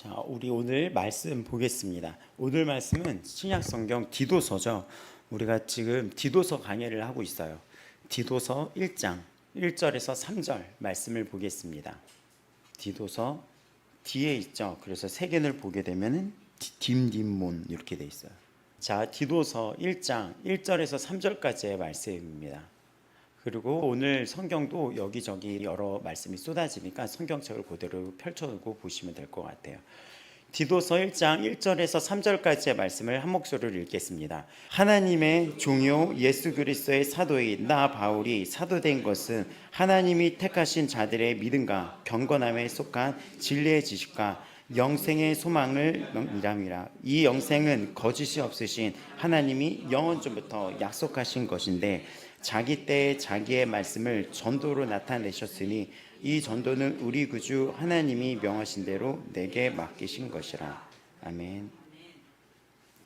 자, 우리 오늘 말씀 보겠습니다. 오늘 말씀은 신약성경 디도서죠. 우리가 지금 디도서 강해를 하고 있어요. 디도서 1장 1절에서 3절 말씀을 보겠습니다. 디도서 뒤에 있죠. 그래서 세견을 보게 되면은 딤딤몬 이렇게 돼 있어요. 자, 디도서 1장 1절에서 3절까지의 말씀입니다. 그리고 오늘 성경도 여기저기 여러 말씀이 쏟아지니까 성경책을 그대로 펼쳐두고 보시면 될 것 같아요. 디도서 1장 1절에서 3절까지의 말씀을 한 목소리로 읽겠습니다. 하나님의 종요 예수 그리스도의 사도인 나 바울이 사도된 것은 하나님이 택하신 자들의 믿음과 경건함에 속한 진리의 지식과 영생의 소망을 이람이라. 이 영생은 거짓이 없으신 하나님이 영원전부터 약속하신 것인데 자기 때에 자기의 말씀을 전도로 나타내셨으니 이 전도는 우리 구주 하나님이 명하신 대로 내게 맡기신 것이라. 아멘.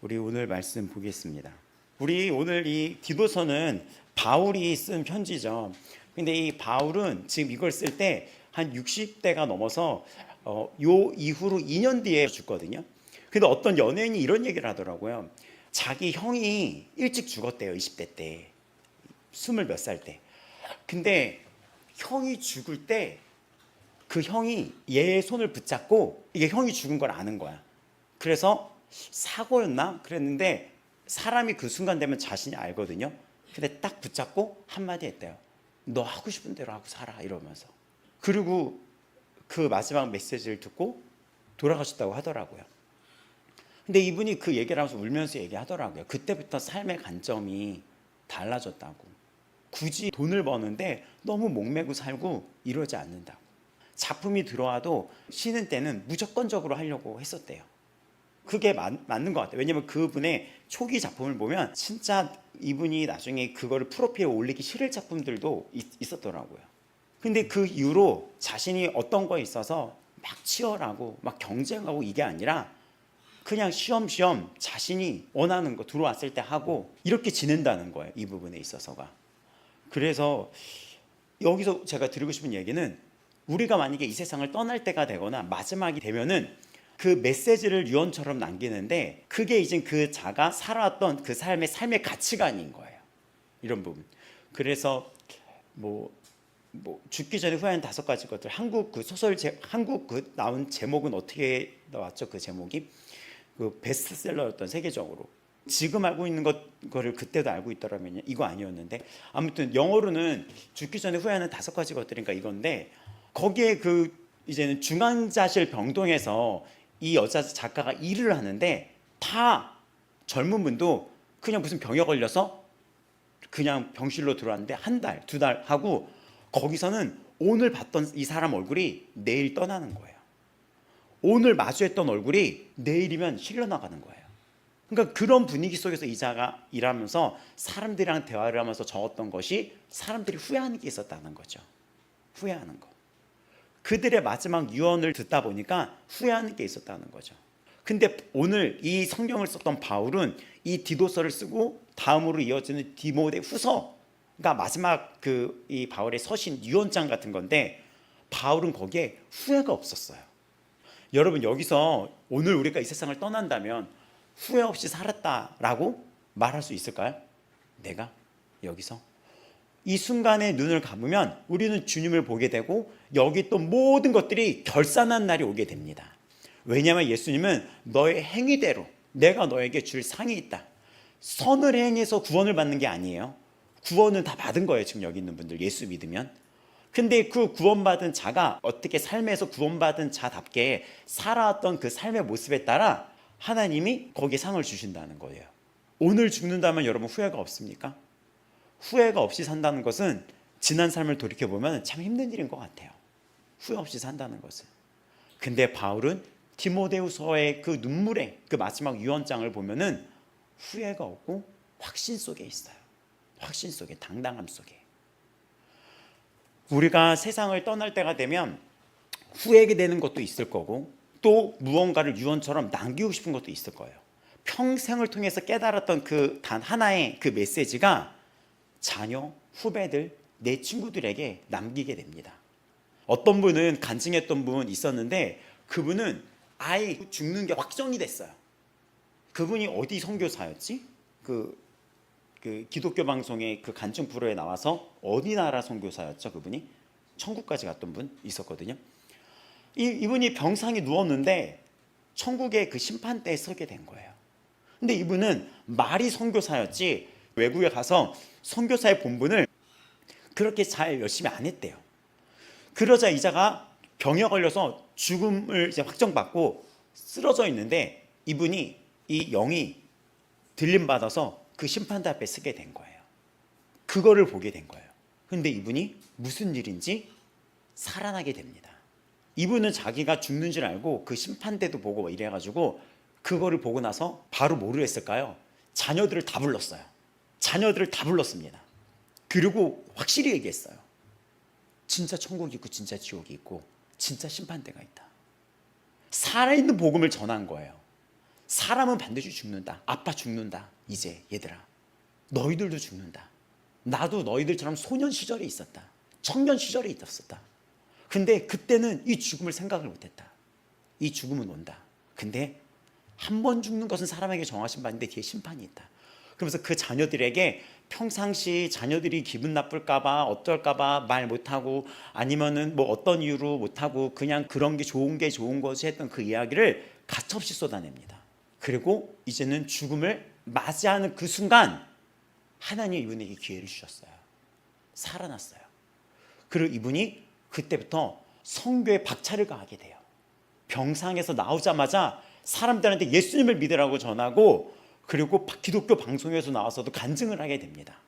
우리 오늘 말씀 보겠습니다. 우리 오늘 이 디도서는 바울이 쓴 편지죠. 근데 이 바울은 지금 이걸 쓸 때 한 60대가 넘어서 요 이후로 2년 뒤에 죽거든요. 근데 어떤 연예인이 이런 얘기를 하더라고요. 자기 형이 일찍 죽었대요. 20대 때. 20몇 살 때. 근데 형이 죽을 때 그 형이 얘의 손을 붙잡고 이게 형이 죽은 걸 아는 거야. 그래서 사고였나? 그랬는데 사람이 그 순간 되면 자신이 알거든요. 근데 딱 붙잡고 한마디 했대요. 너 하고 싶은 대로 하고 살아 이러면서. 그리고 그 마지막 메시지를 듣고 돌아가셨다고 하더라고요. 근데 이분이 그 얘기를 하면서 울면서 얘기하더라고요. 그때부터 삶의 관점이 달라졌다고. 굳이 돈을 버는데 너무 목매고 살고 이러지 않는다고. 작품이 들어와도 쉬는 때는 무조건적으로 하려고 했었대요. 그게 맞는 것 같아요. 왜냐면 그분의 초기 작품을 보면 진짜 이분이 나중에 그거를 프로필에 올리기 싫을 작품들도 있었더라고요. 근데 그 이후로 자신이 어떤 거에 있어서 막 치열하고 막 경쟁하고 이게 아니라 그냥 쉬엄쉬엄 자신이 원하는 거 들어왔을 때 하고 이렇게 지낸다는 거예요. 이 부분에 있어서가. 그래서 여기서 제가 드리고 싶은 얘기는 우리가 만약에 이 세상을 떠날 때가 되거나 마지막이 되면은 그 메시지를 유언처럼 남기는데 그게 이제 그 자가 살아왔던 그 삶의 가치관인 거예요. 이런 부분. 그래서 뭐 죽기 전에 후회하는 5가지 것들. 한국 그 소설 한국 그 나온 제목은 어떻게 나왔죠? 그 제목이 그 베스트셀러였던 세계적으로. 지금 알고 있는 거를 그때도 알고 있더라면요. 이거 아니었는데 아무튼 영어로는 죽기 전에 후회하는 5가지 것들인가 이건데 거기에 그 이제는 중환자실 병동에서 이 여자 작가가 일을 하는데 다 젊은 분도 그냥 무슨 병에 걸려서 그냥 병실로 들어왔는데 1달, 2달 하고 거기서는 오늘 봤던 이 사람 얼굴이 내일 떠나는 거예요. 오늘 마주했던 얼굴이 내일이면 실려나가는 거예요. 그러니까 그런 분위기 속에서 이자가 일하면서 사람들이랑 대화를 하면서 적었던 것이 사람들이 후회하는 게 있었다는 거죠. 후회하는 거. 그들의 마지막 유언을 듣다 보니까 후회하는 게 있었다는 거죠. 근데 오늘 이 성경을 썼던 바울은 이 디도서를 쓰고 다음으로 이어지는 디모데 후서가 마지막 이 바울의 서신 유언장 같은 건데 바울은 거기에 후회가 없었어요. 여러분 여기서 오늘 우리가 이 세상을 떠난다면 후회 없이 살았다라고 말할 수 있을까요? 내가 여기서 이 순간에 눈을 감으면 우리는 주님을 보게 되고 여기 있던 모든 것들이 결산한 날이 오게 됩니다. 왜냐하면 예수님은 너의 행위대로 내가 너에게 줄 상이 있다. 선을 행해서 구원을 받는 게 아니에요. 구원은 다 받은 거예요. 지금 여기 있는 분들 예수 믿으면. 근데 그 구원받은 자가 어떻게 삶에서 구원받은 자답게 살아왔던 그 삶의 모습에 따라 하나님이 거기에 상을 주신다는 거예요. 오늘 죽는다면 여러분 후회가 없습니까? 후회가 없이 산다는 것은 지난 삶을 돌이켜보면 참 힘든 일인 것 같아요. 후회 없이 산다는 것은. 근데 바울은 디모데후서의 그 눈물의 그 마지막 유언장을 보면은 후회가 없고 확신 속에 있어요. 확신 속에, 당당함 속에. 우리가 세상을 떠날 때가 되면 후회하게 되는 것도 있을 거고 또 무언가를 유언처럼 남기고 싶은 것도 있을 거예요. 평생을 통해서 깨달았던 그 단 하나의 그 메시지가 자녀, 후배들, 내 친구들에게 남기게 됩니다. 어떤 분은 간증했던 분 있었는데 그분은 아예 죽는 게 확정이 됐어요. 그분이 어디 선교사였지? 그 기독교 방송의 그 간증 프로에 나와서 어디 나라 선교사였죠? 그분이 천국까지 갔던 분 있었거든요. 이분이 병상에 누웠는데 천국의 그 심판대에 서게 된 거예요. 근데 이분은 말이 선교사였지 외국에 가서 선교사의 본분을 그렇게 잘 열심히 안 했대요. 그러자 이자가 병에 걸려서 죽음을 이제 확정받고 쓰러져 있는데 이분이 이 영이 들림 받아서 그 심판대 앞에 서게 된 거예요. 그거를 보게 된 거예요. 근데 이분이 무슨 일인지 살아나게 됩니다. 이분은 자기가 죽는 줄 알고 그 심판대도 보고 이래가지고 그거를 보고 나서 바로 뭐를 했을까요? 자녀들을 다 불렀어요. 자녀들을 다 불렀습니다. 그리고 확실히 얘기했어요. 진짜 천국이 있고 진짜 지옥이 있고 진짜 심판대가 있다. 살아있는 복음을 전한 거예요. 사람은 반드시 죽는다. 아빠 죽는다. 이제 얘들아 너희들도 죽는다. 나도 너희들처럼 소년 시절에 있었다. 청년 시절에 있었다. 근데 그때는 이 죽음을 생각을 못했다. 이 죽음은 온다. 근데 한 번 죽는 것은 사람에게 정하신 바인데 뒤에 심판이 있다. 그러면서 그 자녀들에게 평상시 자녀들이 기분 나쁠까봐 어떨까봐 말 못하고 아니면은 뭐 어떤 이유로 못하고 그냥 그런 게 좋은 것이 했던 그 이야기를 가차없이 쏟아냅니다. 그리고 이제는 죽음을 맞이하는 그 순간 하나님이 이분에게 기회를 주셨어요. 살아났어요. 그리고 이분이 그때부터 선교에 박차를 가하게 돼요. 병상에서 나오자마자 사람들한테 예수님을 믿으라고 전하고 그리고 기독교 방송에서 나와서도 간증을 하게 됩니다.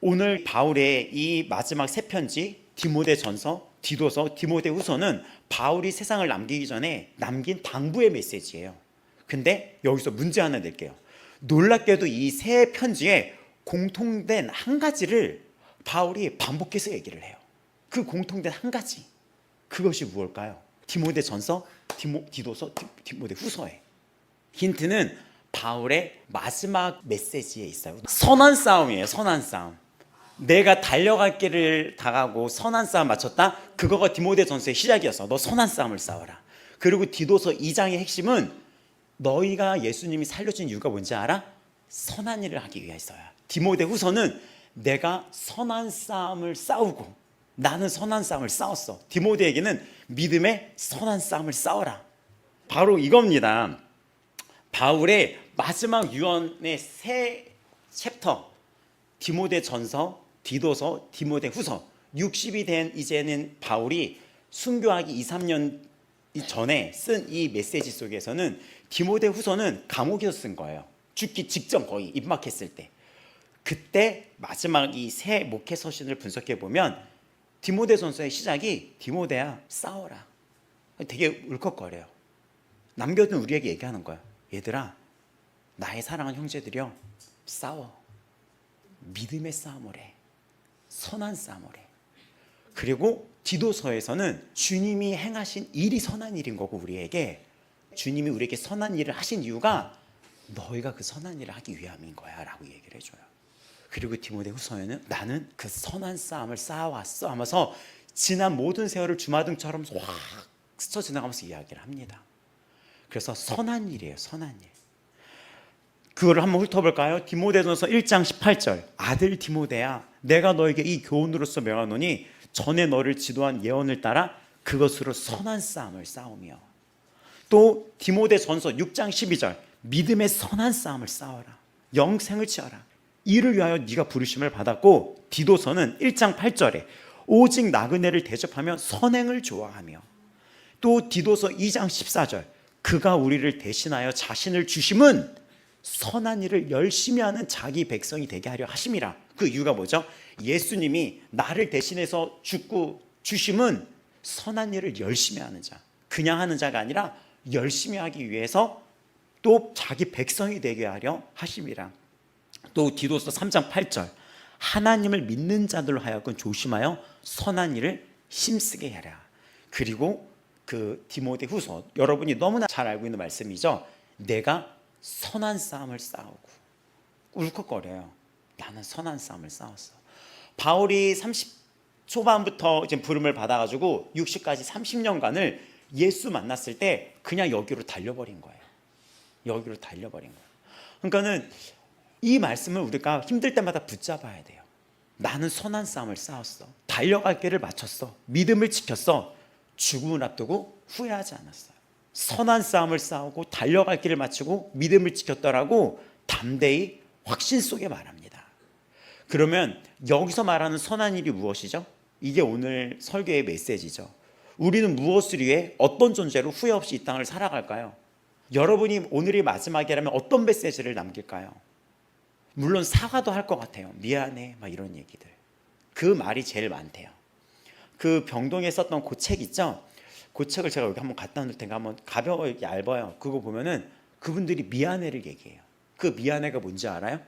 오늘 바울의 이 마지막 세 편지 디모데전서, 디도서, 디모데후서는 바울이 세상을 남기기 전에 남긴 당부의 메시지예요. 근데 여기서 문제 하나 낼게요. 놀랍게도 이 세 편지에 공통된 한 가지를 바울이 반복해서 얘기를 해요. 그 공통된 한 가지, 그것이 무엇일까요? 디모데전서, 디도서, 디모데후서에. 힌트는 바울의 마지막 메시지에 있어요. 선한 싸움이에요. 선한 싸움. 내가 달려갈 길을 다가고 선한 싸움 마쳤다. 그거가 디모데전서의 시작이었어. 너 선한 싸움을 싸워라. 그리고 디도서 2장의 핵심은 너희가 예수님이 살려준 이유가 뭔지 알아? 선한 일을 하기 위해서야. 디모데후서는 내가 선한 싸움을 싸우고 나는 선한 싸움을 싸웠어. 디모데에게는 믿음의 선한 싸움을 싸워라. 바로 이겁니다. 바울의 마지막 유언의 세 챕터, 디모데전서, 디도서, 디모데후서, 60이 된 이제는 바울이 순교하기 2, 3년 전에 쓴 이 메시지 속에서는 디모데후서는 감옥에서 쓴 거예요. 죽기 직전 거의 입막했을 때. 그때 마지막 이 세 목회 서신을 분석해 보면 디모데전서의 시작이 디모데야 싸워라. 되게 울컥거려요. 남겨둔 우리에게 얘기하는 거야. 얘들아, 나의 사랑하는 형제들이여, 싸워. 믿음의 싸움을 해. 선한 싸움을 해. 그리고 디도서에서는 주님이 행하신 일이 선한 일인 거고 우리에게 주님이 우리에게 선한 일을 하신 이유가 너희가 그 선한 일을 하기 위함인 거야 라고 얘기를 해줘요. 그리고 디모데후서에는 나는 그 선한 싸움을 쌓아왔어 하면서 지난 모든 세월을 주마등처럼 확 스쳐 지나가면서 이야기를 합니다. 그래서 선한 일이에요. 선한 일. 그거를 한번 훑어볼까요? 디모데전서 1장 18절. 아들 디모데야, 내가 너에게 이 교훈으로서 명하노니 전에 너를 지도한 예언을 따라 그것으로 선한 싸움을 싸우며. 또 디모데전서 6장 12절. 믿음의 선한 싸움을 싸워라. 영생을 취하라. 이를 위하여 네가 부르심을 받았고, 디도서는 1장 8절에 오직 나그네를 대접하며 선행을 좋아하며. 또 디도서 2장 14절. 그가 우리를 대신하여 자신을 주심은 선한 일을 열심히 하는 자기 백성이 되게 하려 하심이라. 그 이유가 뭐죠? 예수님이 나를 대신해서 죽고 주심은 선한 일을 열심히 하는 자, 그냥 하는 자가 아니라 열심히 하기 위해서 또 자기 백성이 되게 하려 하심이라. 또 디도서 3장 8절. 하나님을 믿는 자들로 하여금 조심하여 선한 일을 힘쓰게 하라. 그리고 그 디모데후서, 여러분이 너무나 잘 알고 있는 말씀이죠. 내가 선한 싸움을 싸우고. 울컥거려요. 나는 선한 싸움을 싸웠어. 바울이 30 초반부터 이제 부름을 받아가지고 60까지 30년간을 예수 만났을 때 그냥 여기로 달려버린 거예요. 여기로 달려버린 거예요. 그러니까는 이 말씀을 우리가 힘들 때마다 붙잡아야 돼요. 나는 선한 싸움을 싸웠어. 달려갈 길을 마쳤어. 믿음을 지켰어. 죽음을 앞두고 후회하지 않았어요. 선한 싸움을 싸우고 달려갈 길을 마치고 믿음을 지켰다라고 담대히 확신 속에 말합니다. 그러면 여기서 말하는 선한 일이 무엇이죠? 이게 오늘 설교의 메시지죠. 우리는 무엇을 위해 어떤 존재로 후회 없이 이 땅을 살아갈까요? 여러분이 오늘이 마지막이라면 어떤 메시지를 남길까요? 물론 사과도 할 것 같아요. 미안해 막 이런 얘기들. 그 말이 제일 많대요. 그 병동에 썼던 그 책 있죠? 그 책을 제가 여기 한번 갖다 놓을 테니까 한번 가벼워 얇아요. 그거 보면은 그분들이 미안해를 얘기해요. 그 미안해가 뭔지 알아요?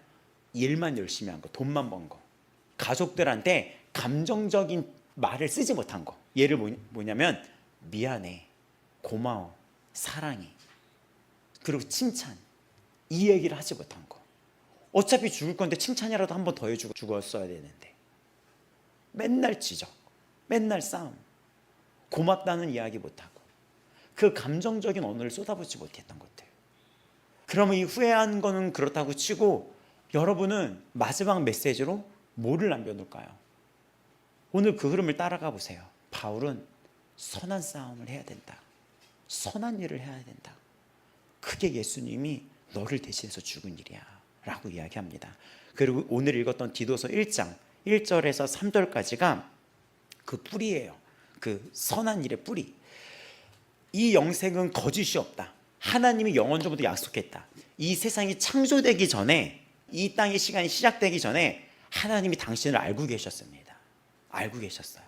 일만 열심히 한 거, 돈만 번 거. 가족들한테 감정적인 말을 쓰지 못한 거. 예를 뭐냐면 미안해, 고마워, 사랑해, 그리고 칭찬. 이 얘기를 하지 못한 거. 어차피 죽을 건데 칭찬이라도 한 번 더 해주고 죽었어야 되는데 맨날 지적, 맨날 싸움, 고맙다는 이야기 못하고 그 감정적인 언어를 쏟아붓지 못했던 것들. 그러면 이 후회한 거는 그렇다고 치고 여러분은 마지막 메시지로 뭐를 남겨놓을까요? 오늘 그 흐름을 따라가 보세요. 바울은 선한 싸움을 해야 된다. 선한 일을 해야 된다. 그게 예수님이 너를 대신해서 죽은 일이야 라고 이야기합니다. 그리고 오늘 읽었던 디도서 1장 1절에서 3절까지가 그 뿌리예요. 그 선한 일의 뿌리. 이 영생은 거짓이 없다. 하나님이 영원전부터 약속했다. 이 세상이 창조되기 전에, 이 땅의 시간이 시작되기 전에 하나님이 당신을 알고 계셨습니다. 알고 계셨어요.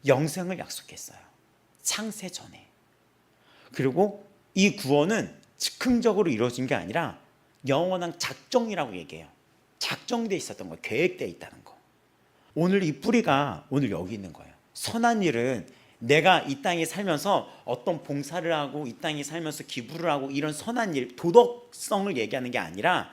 영생을 약속했어요. 창세 전에. 그리고 이 구원은 즉흥적으로 이루어진 게 아니라 영원한 작정이라고 얘기해요. 작정되어 있었던 거, 계획되어 있다는 거. 오늘 이 뿌리가 오늘 여기 있는 거예요. 선한 일은 내가 이 땅에 살면서 어떤 봉사를 하고 이 땅에 살면서 기부를 하고 이런 선한 일, 도덕성을 얘기하는 게 아니라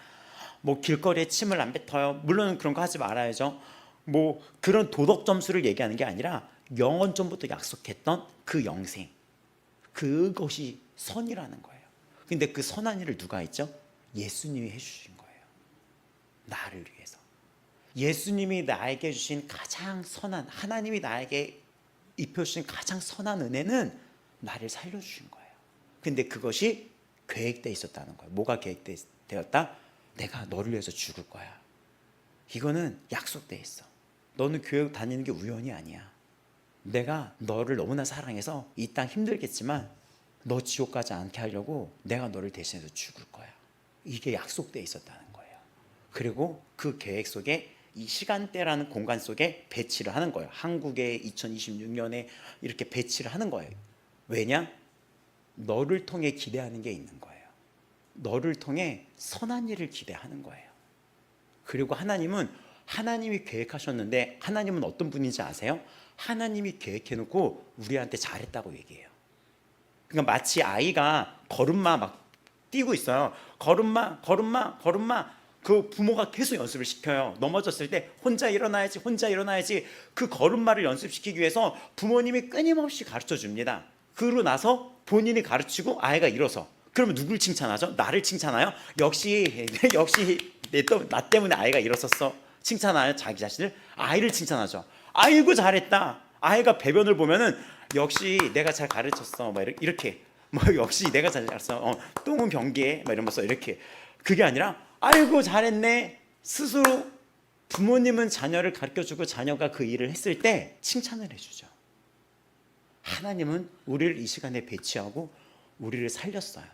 뭐 길거리에 침을 안 뱉어요. 물론 그런 거 하지 말아야죠. 뭐 그런 도덕 점수를 얘기하는 게 아니라 영원전부터 약속했던 그 영생, 그것이 선이라는 거예요. 근데 그 선한 일을 누가 했죠? 예수님이 해주신 거예요. 나를 위해서. 예수님이 나에게 주신 가장 선한, 하나님이 나에게 입혀주신 가장 선한 은혜는 나를 살려주신 거예요. 근데 그것이 계획되어 있었다는 거예요. 뭐가 계획되었다? 내가 너를 위해서 죽을 거야. 이거는 약속되어 있어. 너는 교회 다니는 게 우연이 아니야. 내가 너를 너무나 사랑해서 이 땅 힘들겠지만 너 지옥 가지 않게 하려고 내가 너를 대신해서 죽을 거야. 이게 약속되어 있었다는 거예요. 그리고 그 계획 속에 이 시간대라는 공간 속에 배치를 하는 거예요. 한국의 2026년에 이렇게 배치를 하는 거예요. 왜냐? 너를 통해 기대하는 게 있는 거예요. 너를 통해 선한 일을 기대하는 거예요. 그리고 하나님은 하나님이 계획하셨는데 하나님은 어떤 분인지 아세요? 하나님이 계획해놓고 우리한테 잘했다고 얘기해요. 그러니까 마치 아이가 걸음마 막 뛰고 있어요. 걸음마, 걸음마, 걸음마. 그 부모가 계속 연습을 시켜요. 넘어졌을 때 혼자 일어나야지, 혼자 일어나야지. 그 걸음마를 연습시키기 위해서 부모님이 끊임없이 가르쳐 줍니다. 그러고 나서 본인이 가르치고 아이가 일어서. 그러면 누굴 칭찬하죠? 나를 칭찬해요? 역시 나 때문에 아이가 일어섰어. 칭찬하요? 자기 자신을? 아이를 칭찬하죠. 아이고 잘했다. 아이가 배변을 보면은 역시 내가 잘 가르쳤어. 막 이렇게. 뭐 역시 내가 잘 가르쳤어. 똥은 변기에. 막 이러면서 이렇게. 그게 아니라 아이고 잘했네. 스스로 부모님은 자녀를 가르쳐주고 자녀가 그 일을 했을 때 칭찬을 해주죠. 하나님은 우리를 이 시간에 배치하고 우리를 살렸어요.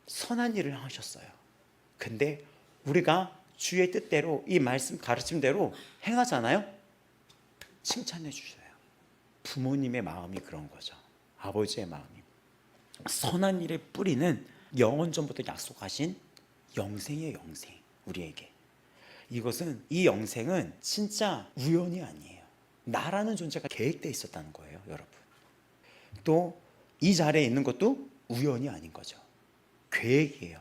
선한 일을 하셨어요. 근데 우리가 주의 뜻대로 이 말씀 가르침대로 행하잖아요. 칭찬해 주셔요. 부모님의 마음이 그런 거죠. 아버지의 마음이. 선한 일의 뿌리는 영원전부터 약속하신 영생의 영생, 우리에게. 이 영생은 진짜 우연이 아니에요. 나라는 존재가 계획되어 있었다는 거예요, 여러분. 또 이 자리에 있는 것도 우연이 아닌 거죠. 계획이에요.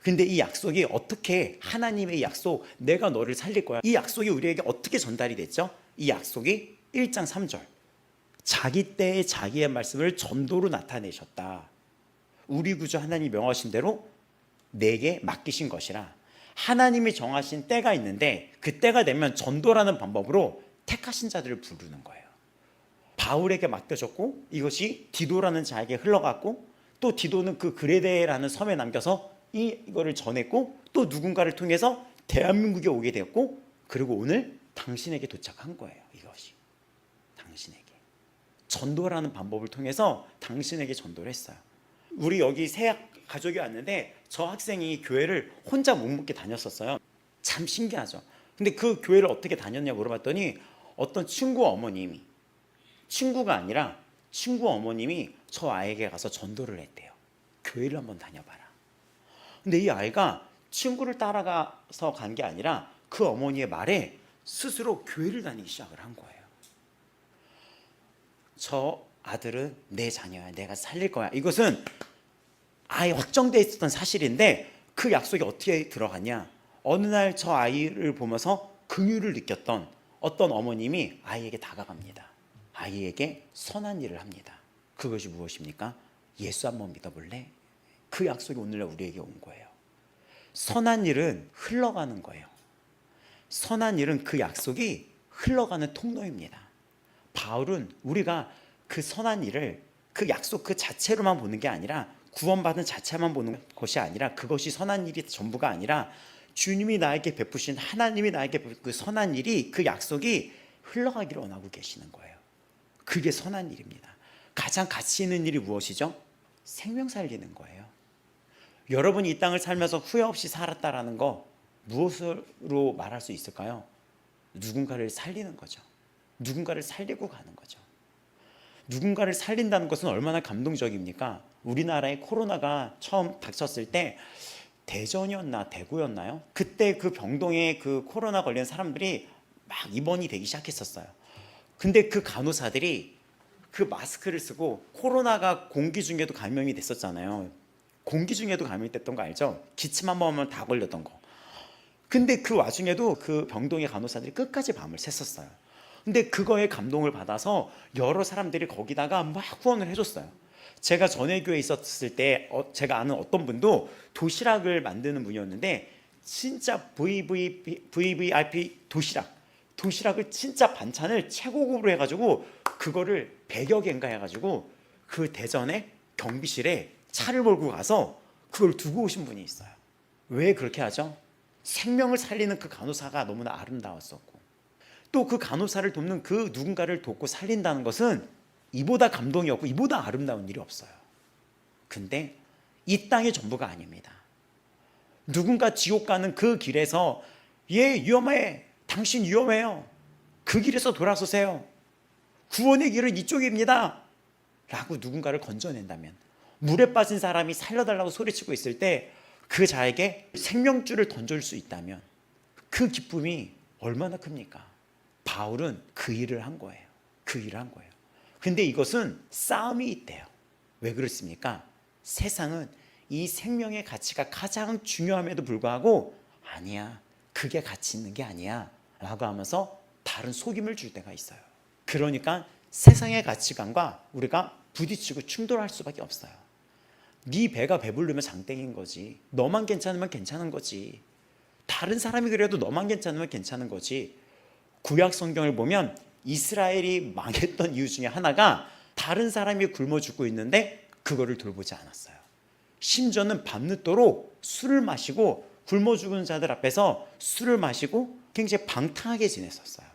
근데 이 약속이 어떻게, 하나님의 약속, 내가 너를 살릴 거야, 이 약속이 우리에게 어떻게 전달이 됐죠? 이 약속이 1장 3절 자기 때에 자기의 말씀을 전도로 나타내셨다. 우리 구주 하나님이 명하신 대로 내게 맡기신 것이라. 하나님이 정하신 때가 있는데 그 때가 되면 전도라는 방법으로 택하신 자들을 부르는 거예요. 바울에게 맡겨졌고 이것이 디도라는 자에게 흘러갔고 또 디도는 그 그레데라는 섬에 남겨서 이거를 전했고 또 누군가를 통해서 대한민국에 오게 되었고 그리고 오늘 당신에게 도착한 거예요. 이것이 당신에게 전도라는 방법을 통해서 당신에게 전도를 했어요. 우리 여기 새 가족이 왔는데 저 학생이 교회를 혼자 묵묵히 다녔었어요. 참 신기하죠. 근데 그 교회를 어떻게 다녔냐 물어봤더니 어떤 친구 어머님이, 친구가 아니라 친구 어머님이 저 아이에게 가서 전도를 했대요. 교회를 한번 다녀봐라. 근데 이 아이가 친구를 따라가서 간 게 아니라 그 어머니의 말에 스스로 교회를 다니기 시작을 한 거예요. 저 아들은 내 자녀야. 내가 살릴 거야. 이것은 아예 확정되어 있었던 사실인데 그 약속이 어떻게 들어갔냐. 어느 날 저 아이를 보면서 긍휼을 느꼈던 어떤 어머님이 아이에게 다가갑니다. 아이에게 선한 일을 합니다. 그것이 무엇입니까? 예수 한번 믿어볼래? 그 약속이 오늘날 우리에게 온 거예요. 선한 일은 흘러가는 거예요. 선한 일은 그 약속이 흘러가는 통로입니다. 바울은 우리가 그 선한 일을 그 약속 그 자체로만 보는 게 아니라 구원받은 자체만 보는 것이 아니라 그것이 선한 일이 전부가 아니라 주님이 나에게 베푸신 하나님이 나에게 베푸신 그 선한 일이 그 약속이 흘러가기를 원하고 계시는 거예요. 그게 선한 일입니다. 가장 가치 있는 일이 무엇이죠? 생명 살리는 거예요. 여러분이 이 땅을 살면서 후회 없이 살았다라는 거 무엇으로 말할 수 있을까요? 누군가를 살리는 거죠. 누군가를 살리고 가는 거죠. 누군가를 살린다는 것은 얼마나 감동적입니까? 우리나라에 코로나가 처음 닥쳤을 때 대전이었나 대구였나요? 그때 그 병동에 그 코로나 걸린 사람들이 막 입원이 되기 시작했었어요. 근데 그 간호사들이 그 마스크를 쓰고 코로나가 공기 중에도 감염이 됐었잖아요. 공기 중에도 감염이 됐던 거 알죠? 기침 한 번 하면 다 걸렸던 거. 근데 그 와중에도 그 병동의 간호사들이 끝까지 밤을 샜었어요. 근데 그거에 감동을 받아서 여러 사람들이 거기다가 막 후원을 해줬어요. 제가 전에 교회에 있었을 때 제가 아는 어떤 분도 도시락을 만드는 분이었는데 진짜 VVIP 도시락을 진짜 반찬을 최고급으로 해가지고 그거를 100여 개인가 해가지고 그 대전에 경비실에 차를 몰고 가서 그걸 두고 오신 분이 있어요. 왜 그렇게 하죠? 생명을 살리는 그 간호사가 너무나 아름다웠었고 또 그 간호사를 돕는 그 누군가를 돕고 살린다는 것은 이보다 감동이 없고 이보다 아름다운 일이 없어요. 근데 이 땅의 전부가 아닙니다. 누군가 지옥 가는 그 길에서 얘 위험해. 당신 위험해요. 그 길에서 돌아서세요. 구원의 길은 이쪽입니다. 라고 누군가를 건져낸다면 물에 빠진 사람이 살려달라고 소리치고 있을 때 그 자에게 생명줄을 던져줄 수 있다면 그 기쁨이 얼마나 큽니까? 바울은 그 일을 한 거예요. 그 일을 한 거예요. 근데 이것은 싸움이 있대요. 왜 그렇습니까? 세상은 이 생명의 가치가 가장 중요함에도 불구하고 아니야. 그게 가치 있는 게 아니야. 라고 하면서 다른 속임을 줄 때가 있어요. 그러니까 세상의 가치관과 우리가 부딪히고 충돌할 수밖에 없어요. 네 배가 배부르면 장땡인 거지. 너만 괜찮으면 괜찮은 거지. 다른 사람이 그래도 너만 괜찮으면 괜찮은 거지. 구약 성경을 보면 이스라엘이 망했던 이유 중에 하나가 다른 사람이 굶어 죽고 있는데 그거를 돌보지 않았어요. 심지어는 밤늦도록 술을 마시고 굶어 죽은 자들 앞에서 술을 마시고 굉장히 방탕하게 지냈었어요.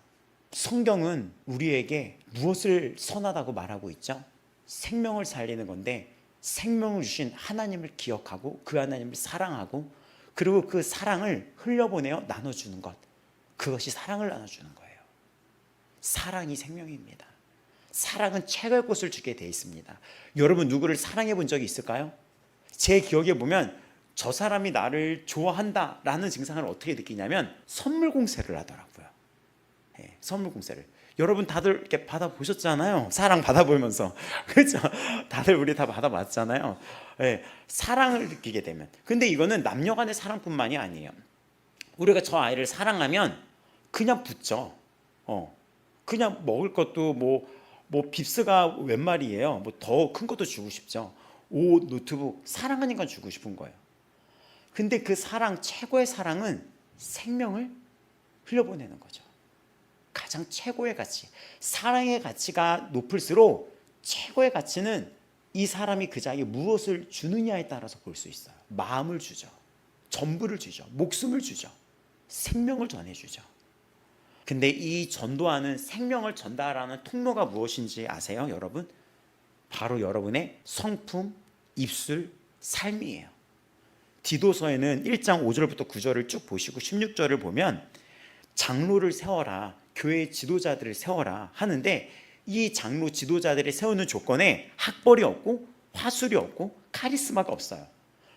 성경은 우리에게 무엇을 선하다고 말하고 있죠? 생명을 살리는 건데 생명을 주신 하나님을 기억하고 그 하나님을 사랑하고 그리고 그 사랑을 흘려보내어 나눠주는 것, 그것이 사랑을 나눠주는 거예요. 사랑이 생명입니다. 사랑은 최고의 꽃을 주게 돼 있습니다. 여러분 누구를 사랑해 본 적이 있을까요? 제 기억에 보면 저 사람이 나를 좋아한다라는 증상을 어떻게 느끼냐면 선물 공세를 하더라고요. 네, 선물 공세를. 여러분 다들 이렇게 받아보셨잖아요. 사랑 받아보면서. 그렇죠? 다들 우리 다 받아봤잖아요. 네, 사랑을 느끼게 되면. 근데 이거는 남녀 간의 사랑뿐만이 아니에요. 우리가 저 아이를 사랑하면 그냥 붙죠. 그냥 먹을 것도 뭐 뭐 빕스가 웬 말이에요. 뭐 더 큰 것도 주고 싶죠. 옷, 노트북, 사랑하니까 주고 싶은 거예요. 근데 그 사랑, 최고의 사랑은 생명을 흘려보내는 거죠. 가장 최고의 가치, 사랑의 가치가 높을수록 최고의 가치는 이 사람이 그 자에게 무엇을 주느냐에 따라서 볼 수 있어요. 마음을 주죠. 전부를 주죠. 목숨을 주죠. 생명을 전해주죠. 근데 이 전도하는, 생명을 전달하는 통로가 무엇인지 아세요, 여러분? 바로 여러분의 성품, 입술, 삶이에요. 디도서에는 1장 5절부터 9절을 쭉 보시고 16절을 보면 장로를 세워라, 교회 지도자들을 세워라 하는데, 이 장로 지도자들을 세우는 조건에 학벌이 없고 화술이 없고 카리스마가 없어요.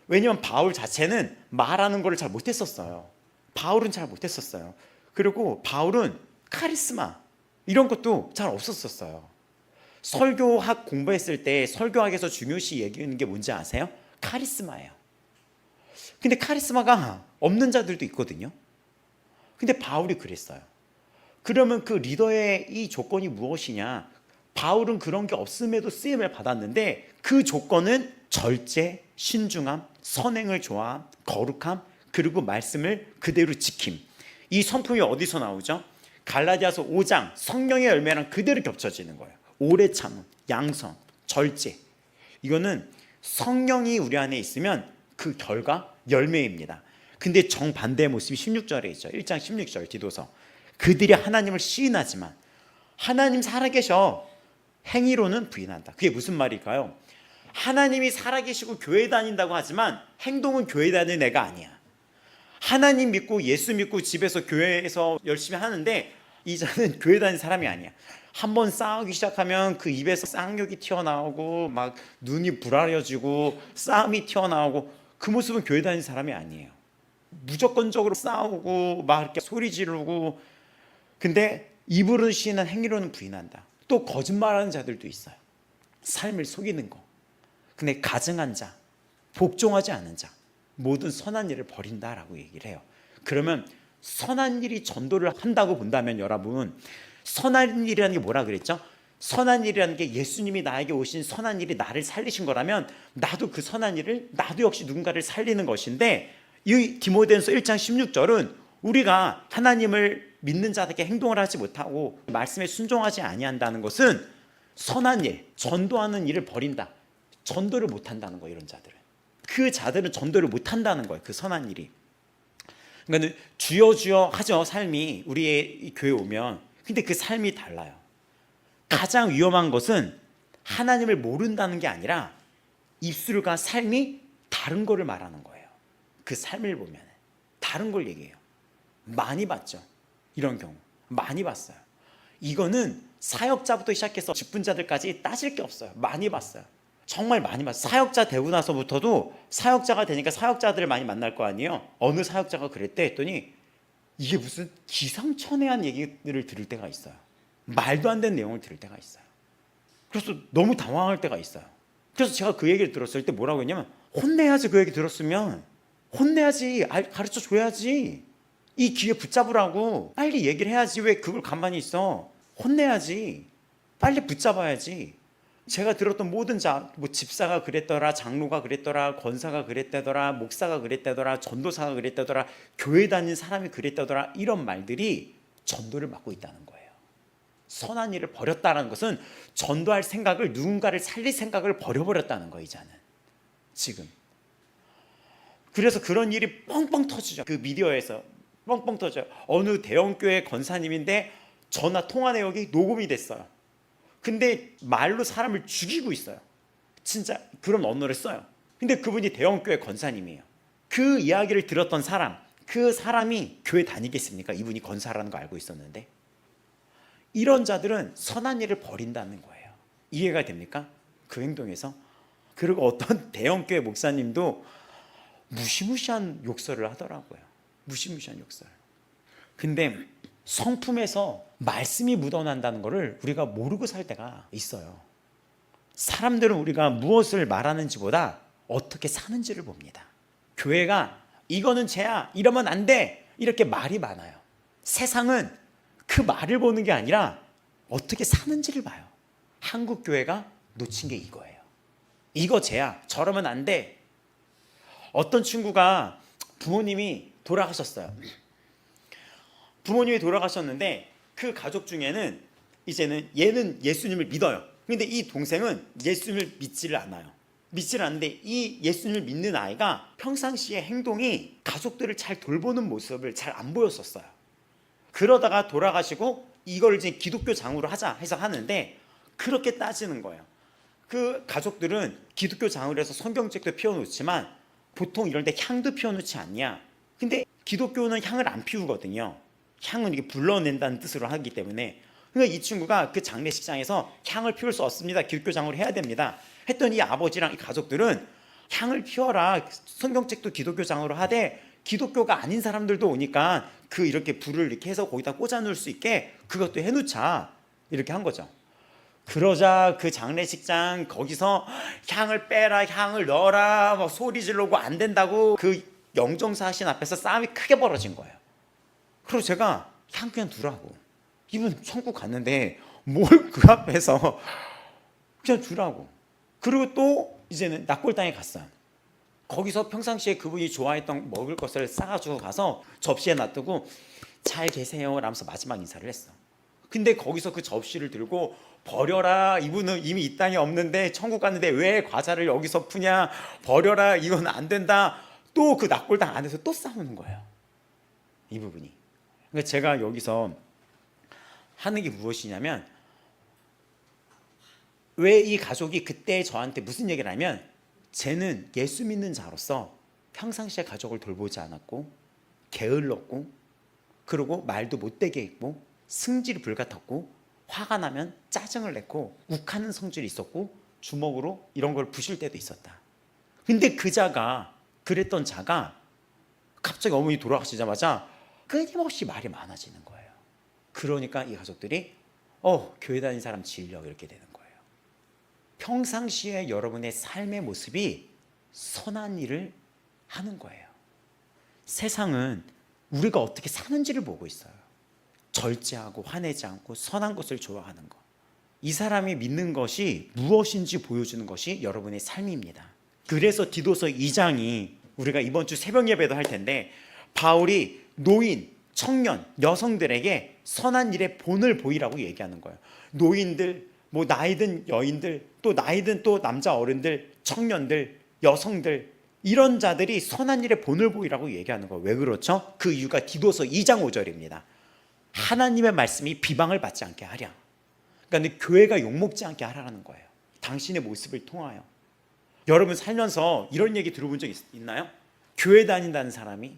왜냐하면 바울 자체는 말하는 걸 잘 못했었어요. 바울은 잘 못했었어요. 그리고 바울은 카리스마 이런 것도 잘 없었었어요. 설교학 공부했을 때 설교학에서 중요시 얘기하는 게 뭔지 아세요? 카리스마예요. 근데 카리스마가 없는 자들도 있거든요. 근데 바울이 그랬어요. 그러면 그 리더의 이 조건이 무엇이냐? 바울은 그런 게 없음에도 쓰임을 받았는데 그 조건은 절제, 신중함, 선행을 좋아함, 거룩함, 그리고 말씀을 그대로 지킴. 이 성품이 어디서 나오죠? 갈라디아서 5장 성령의 열매랑 그대로 겹쳐지는 거예요. 오래 참음, 양선, 절제. 이거는 성령이 우리 안에 있으면 그 결과 열매입니다. 근데 정반대의 모습이 16절에 있죠. 1장 16절 디도서. 그들이 하나님을 시인하지만 하나님 살아계셔 행위로는 부인한다. 그게 무슨 말일까요? 하나님이 살아계시고 교회 다닌다고 하지만 행동은 교회 다니는 애가 아니야. 하나님 믿고 예수 믿고 집에서 교회에서 열심히 하는데 이 자는 교회 다니는 사람이 아니야. 한번 싸우기 시작하면 그 입에서 쌍욕이 튀어나오고 막 눈이 부라려지고 싸움이 튀어나오고, 그 모습은 교회 다니는 사람이 아니에요. 무조건적으로 싸우고 막 이렇게 소리 지르고, 근데 입으로는 시인한 행위로는 부인한다. 또 거짓말하는 자들도 있어요. 삶을 속이는 거. 근데 가증한 자, 복종하지 않은 자, 모든 선한 일을 버린다라고 얘기를 해요. 그러면 선한 일이 전도를 한다고 본다면 여러분, 선한 일이라는 게 뭐라 그랬죠? 선한 일이라는 게 예수님이 나에게 오신 선한 일이 나를 살리신 거라면 나도 그 선한 일을, 나도 역시 누군가를 살리는 것인데, 이 디모데전서 1장 16절은 우리가 하나님을 믿는 자들에게 행동을 하지 못하고 말씀에 순종하지 아니한다는 것은 선한 일, 전도하는 일을 버린다. 전도를 못한다는 거예요. 이런 자들은. 그 자들은 전도를 못한다는 거예요. 그 선한 일이. 그러니까 주여 주여 하죠, 삶이. 우리의 교회 오면. 근데 그 삶이 달라요. 가장 위험한 것은 하나님을 모른다는 게 아니라 입술과 삶이 다른 거를 말하는 거예요. 그 삶을 보면 다른 걸 얘기해요. 많이 봤죠. 이런 경우 많이 봤어요. 이거는 사역자부터 시작해서 직분자들까지 따질 게 없어요. 많이 봤어요. 정말 많이 봤어요. 사역자 되고 나서부터도 사역자가 되니까 사역자들을 많이 만날 거 아니에요. 어느 사역자가 그랬대 했더니 이게 무슨 기상천외한 얘기들을 들을 때가 있어요. 말도 안 되는 내용을 들을 때가 있어요. 그래서 너무 당황할 때가 있어요. 그래서 제가 그 얘기를 들었을 때 뭐라고 했냐면, 혼내야지. 그 얘기 들었으면 혼내야지, 가르쳐 줘야지, 이 기회 붙잡으라고 빨리 얘기를 해야지. 왜 그걸 가만히 있어? 혼내야지, 빨리 붙잡아야지. 제가 들었던 모든 뭐 집사가 그랬더라, 장로가 그랬더라, 권사가 그랬다더라, 목사가 그랬다더라, 전도사가 그랬다더라, 교회 다니는 사람이 그랬다더라, 이런 말들이 전도를 막고 있다는 거예요. 선한 일을 버렸다는 것은 전도할 생각을, 누군가를 살릴 생각을 버려버렸다는 거예요. 이자는 지금. 그래서 그런 일이 뻥뻥 터지죠. 그 미디어에서 뻥뻥 터져요. 어느 대형교회 권사님인데 전화 통화 내역이 녹음이 됐어요. 근데 말로 사람을 죽이고 있어요. 진짜 그런 언어를 써요. 근데 그분이 대형교회 권사님이에요. 그 이야기를 들었던 사람, 그 사람이 교회 다니겠습니까? 이분이 권사라는 거 알고 있었는데. 이런 자들은 선한 일을 버린다는 거예요. 이해가 됩니까? 그 행동에서. 그리고 어떤 대형교회 목사님도 무시무시한 욕설을 하더라고요. 무시무시한 욕설. 근데 성품에서 말씀이 묻어난다는 것을 우리가 모르고 살 때가 있어요. 사람들은 우리가 무엇을 말하는지보다 어떻게 사는지를 봅니다. 교회가 이거는 죄야, 이러면 안 돼, 이렇게 말이 많아요. 세상은 그 말을 보는 게 아니라 어떻게 사는지를 봐요. 한국 교회가 놓친 게 이거예요. 이거 쟤야. 저러면 안 돼. 어떤 친구가 부모님이 돌아가셨어요. 부모님이 돌아가셨는데 그 가족 중에는 이제는 얘는 예수님을 믿어요. 근데 이 동생은 예수님을 믿지를 않아요. 믿지를 않는데 이 예수님을 믿는 아이가 평상시에 행동이 가족들을 잘 돌보는 모습을 잘 안 보였었어요. 그러다가 돌아가시고 이걸 이제 기독교 장으로 하자 해서 하는데 그렇게 따지는 거예요. 그 가족들은 기독교 장으로 해서 성경책도 피워놓지만 보통 이런 데 향도 피워놓지 않냐. 근데 기독교는 향을 안 피우거든요. 향은 이게 불러낸다는 뜻으로 하기 때문에. 그러니까 이 친구가 그 장례식장에서 향을 피울 수 없습니다. 기독교 장으로 해야 됩니다. 했더니 이 아버지랑 이 가족들은 향을 피워라. 성경책도 기독교 장으로 하되 기독교가 아닌 사람들도 오니까 그 이렇게 불을 이렇게 해서 거기다 꽂아 놓을 수 있게 그것도 해놓자. 이렇게 한 거죠. 그러자 그 장례식장 거기서 향을 빼라, 향을 넣어라, 막 소리 지르고 안 된다고 그 영정사 하신 앞에서 싸움이 크게 벌어진 거예요. 그리고 제가 향 그냥 두라고. 이분 천국 갔는데 뭘 그 앞에서 그냥 두라고. 그리고 또 이제는 낙골당에 갔어요. 거기서 평상시에 그분이 좋아했던 먹을 것을 싸가지고 가서 접시에 놔두고 잘 계세요 라면서 마지막 인사를 했어. 근데 거기서 그 접시를 들고 버려라. 이분은 이미 이 땅에 없는데 천국 갔는데 왜 과자를 여기서 푸냐. 버려라. 이건 안 된다. 또 그 낙골당 안에서 또 싸우는 거예요. 이 부분이. 그러니까 제가 여기서 하는 게 무엇이냐면 왜 이 가족이 그때 저한테 무슨 얘기를 하면 쟤는 예수 믿는 자로서 평상시에 가족을 돌보지 않았고 게을렀고 그리고 말도 못되게 했고 승질이 불같았고 화가 나면 짜증을 냈고 욱하는 성질이 있었고 주먹으로 이런 걸 부실 때도 있었다. 근데 그 자가 그랬던 자가 갑자기 어머니 돌아가시자마자 끊임없이 말이 많아지는 거예요. 그러니까 이 가족들이 교회 다니는 사람 질려 이렇게 되는 거예요. 평상시에 여러분의 삶의 모습이 선한 일을 하는 거예요. 세상은 우리가 어떻게 사는지를 보고 있어요. 절제하고 화내지 않고 선한 것을 좋아하는 것. 이 사람이 믿는 것이 무엇인지 보여주는 것이 여러분의 삶입니다. 그래서 디도서 2장이 우리가 이번 주 새벽 예배도 할 텐데 바울이 노인, 청년, 여성들에게 선한 일의 본을 보이라고 얘기하는 거예요. 노인들, 뭐 나이든 여인들, 또 나이든 또 남자 어른들, 청년들, 여성들 이런 자들이 선한 일의 본을 보이라고 얘기하는 거예요. 왜 그렇죠? 그 이유가 디도서 2장 5절입니다. 하나님의 말씀이 비방을 받지 않게 하랴. 그러니까 교회가 욕먹지 않게 하라는 거예요. 당신의 모습을 통하여. 여러분 살면서 이런 얘기 들어본 적 있나요? 교회 다닌다는 사람이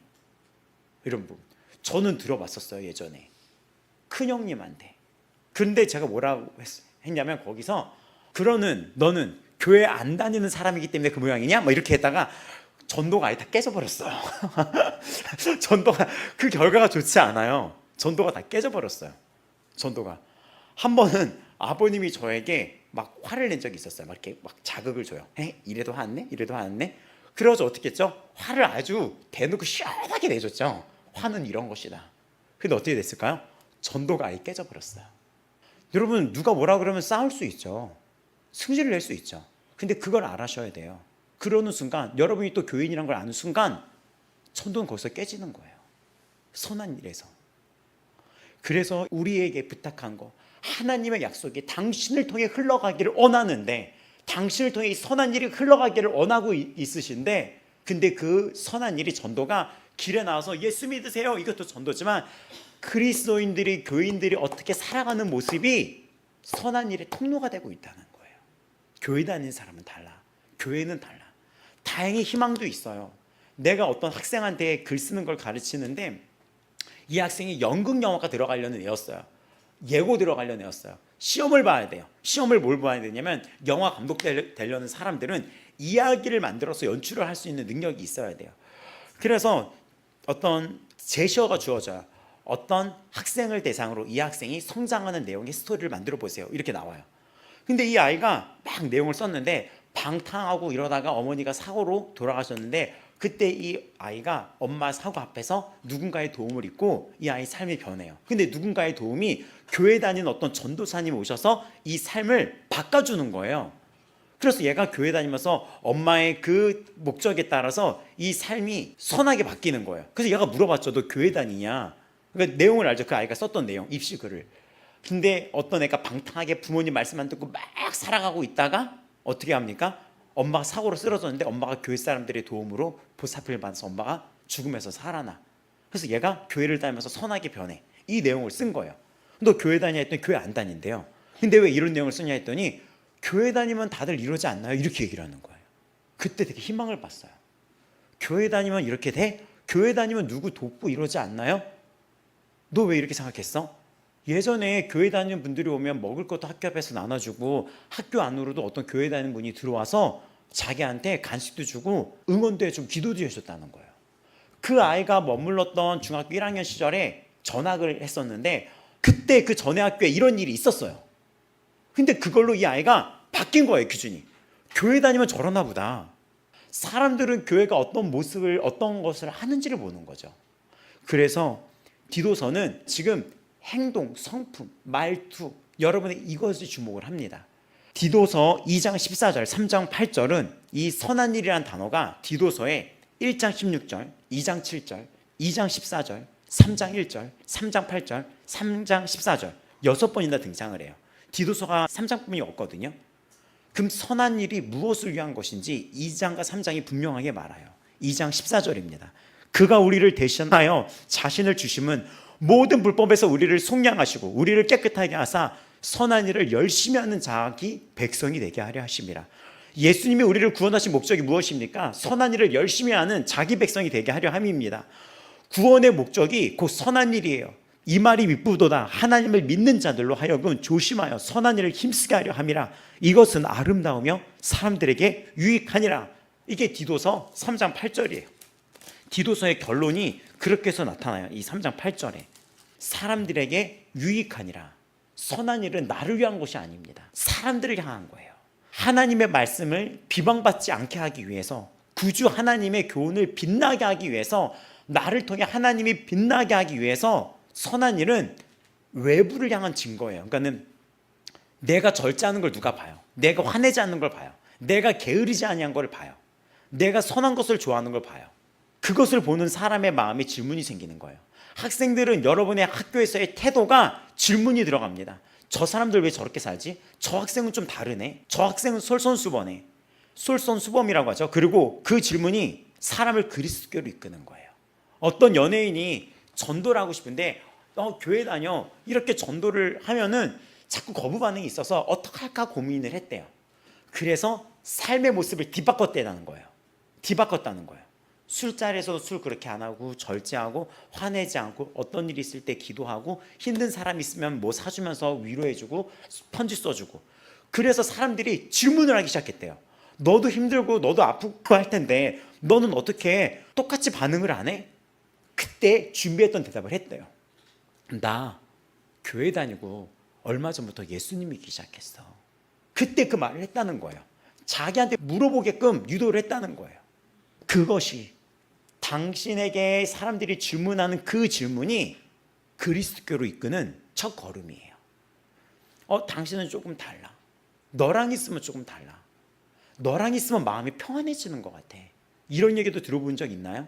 이런 부분. 저는 들어봤었어요 예전에 큰형님한테. 그런데 제가 뭐라고 했냐면 거기서 그러는 너는 교회 안 다니는 사람이기 때문에 그 모양이냐? 뭐 이렇게 했다가 전도가 아예 다 깨져버렸어요. 전도가 그 결과가 좋지 않아요. 전도가 다 깨져버렸어요. 전도가 한 번은 아버님이 저에게 막 화를 낸 적이 있었어요. 막 이렇게 막 자극을 줘요. 이래도 화났네? 이래도 화났네? 그래서 어떻게 했죠? 화를 아주 대놓고 시원하게 내줬죠. 화는 이런 것이다. 근데 어떻게 됐을까요? 전도가 아예 깨져버렸어요. 여러분 누가 뭐라 그러면 싸울 수 있죠. 승질을 낼 수 있죠. 근데 그걸 알아셔야 돼요. 그러는 순간 여러분이 또 교인이란 걸 아는 순간 전도는 거기서 깨지는 거예요. 선한 일에서. 그래서 우리에게 부탁한 거 하나님의 약속이 당신을 통해 흘러가기를 원하는데 당신을 통해 이 선한 일이 흘러가기를 원하고 있으신데 근데 그 선한 일이 전도가 길에 나와서 예수 믿으세요 이것도 전도지만 그리스도인들이 교인들이 어떻게 살아가는 모습이 선한 일의 통로가 되고 있다는 거예요. 교회 다니는 사람은 달라. 교회는 달라. 다행히 희망도 있어요. 내가 어떤 학생한테 글 쓰는 걸 가르치는데 이 학생이 연극 영화과 들어가려는 애였어요. 예고 들어가려는 애였어요. 시험을 봐야 돼요. 시험을 뭘 봐야 되냐면 영화 감독 되려는 사람들은 이야기를 만들어서 연출을 할 수 있는 능력이 있어야 돼요. 그래서 어떤 제시어가 주어져요. 어떤 학생을 대상으로 이 학생이 성장하는 내용의 스토리를 만들어 보세요. 이렇게 나와요. 근데 이 아이가 막 내용을 썼는데 방탕하고 이러다가 어머니가 사고로 돌아가셨는데, 그때 이 아이가 엄마 사고 앞에서 누군가의 도움을 입고 이 아이 삶이 변해요. 근데 누군가의 도움이 교회 다니는 어떤 전도사님이 오셔서 이 삶을 바꿔주는 거예요. 그래서 얘가 교회 다니면서 엄마의 그 목적에 따라서 이 삶이 선하게 바뀌는 거예요. 그래서 얘가 물어봤죠. 너 교회 다니냐? 그러니까 내용을 알죠. 그 아이가 썼던 내용, 입시글을. 근데 어떤 애가 방탕하게 부모님 말씀 안 듣고 막 살아가고 있다가 어떻게 합니까? 엄마가 사고로 쓰러졌는데 엄마가 교회 사람들의 도움으로 보살핌을 받아서 엄마가 죽으면서 살아나. 그래서 얘가 교회를 다니면서 선하게 변해. 이 내용을 쓴 거예요. 너 교회 다니냐 했더니 교회 안 다닌대요. 근데 왜 이런 내용을 쓰냐 했더니 교회 다니면 다들 이러지 않나요? 이렇게 얘기를 하는 거예요. 그때 되게 희망을 봤어요. 교회 다니면 이렇게 돼? 교회 다니면 누구 돕고 이러지 않나요? 너 왜 이렇게 생각했어? 예전에 교회 다니는 분들이 오면 먹을 것도 학교 앞에서 나눠주고 학교 안으로도 어떤 교회 다니는 분이 들어와서 자기한테 간식도 주고 응원도 해주고 기도도 해줬다는 거예요. 그 아이가 머물렀던 중학교 1학년 시절에 전학을 했었는데 그때 그 전에 학교에 이런 일이 있었어요. 근데 그걸로 이 아이가 바뀐 거예요. 기준이. 교회 다니면 저러나 보다. 사람들은 교회가 어떤 모습을 어떤 것을 하는지를 보는 거죠. 그래서 디도서는 지금 행동, 성품, 말투 여러분의 이것을 주목을 합니다. 디도서 2장 14절, 3장 8절은 이 선한 일이라는 단어가 디도서의 1장 16절, 2장 7절, 2장 14절, 3장 1절, 3장 8절, 3장 14절 6번이나 등장을 해요. 디도서가 3장뿐이 없거든요. 그럼 선한 일이 무엇을 위한 것인지 2장과 3장이 분명하게 말아요. 2장 14절입니다. 그가 우리를 대신하여 자신을 주심은 모든 불법에서 우리를 속량하시고 우리를 깨끗하게 하사 선한 일을 열심히 하는 자기 백성이 되게 하려 하심이라. 예수님이 우리를 구원하신 목적이 무엇입니까? 선한 일을 열심히 하는 자기 백성이 되게 하려 함입니다. 구원의 목적이 곧 선한 일이에요. 이 말이 윗부도다. 하나님을 믿는 자들로 하여금 조심하여 선한 일을 힘쓰게 하려 함이라. 이것은 아름다우며 사람들에게 유익하니라. 이게 디도서 3장 8절이에요. 디도서의 결론이 그렇게 해서 나타나요. 이 3장 8절에 사람들에게 유익하니라. 선한 일은 나를 위한 것이 아닙니다. 사람들을 향한 거예요. 하나님의 말씀을 비방받지 않게 하기 위해서, 구주 하나님의 교훈을 빛나게 하기 위해서, 나를 통해 하나님이 빛나게 하기 위해서 선한 일은 외부를 향한 증거예요. 그러니까는 내가 절제하는 걸 누가 봐요? 내가 화내지 않는 걸 봐요. 내가 게으르지 아니한 걸 봐요. 내가 선한 것을 좋아하는 걸 봐요. 그것을 보는 사람의 마음에 질문이 생기는 거예요. 학생들은 여러분의 학교에서의 태도가 질문이 들어갑니다. 저 사람들 왜 저렇게 살지? 저 학생은 좀 다르네. 저 학생은 솔선수범해. 솔선수범이라고 하죠. 그리고 그 질문이 사람을 그리스도교로 이끄는 거예요. 어떤 연예인이 전도를 하고 싶은데 교회 다녀 이렇게 전도를 하면은 자꾸 거부 반응이 있어서 어떡할까 고민을 했대요. 그래서 삶의 모습을 뒤바꿨다는 거예요. 뒤바꿨다는 거예요. 술자리에서도 술 그렇게 안 하고 절제하고 화내지 않고 어떤 일이 있을 때 기도하고 힘든 사람 있으면 뭐 사주면서 위로해주고 편지 써주고. 그래서 사람들이 질문을 하기 시작했대요. 너도 힘들고 너도 아프고 할 텐데 너는 어떻게 똑같이 반응을 안 해? 그때 준비했던 대답을 했대요. 나 교회 다니고 얼마 전부터 예수님 믿기 시작했어. 그때 그 말을 했다는 거예요. 자기한테 물어보게끔 유도를 했다는 거예요. 그것이 당신에게 사람들이 질문하는 그 질문이 그리스도교로 이끄는 첫 걸음이에요. 당신은 조금 달라. 너랑 있으면 조금 달라. 너랑 있으면 마음이 평안해지는 것 같아. 이런 얘기도 들어본 적 있나요?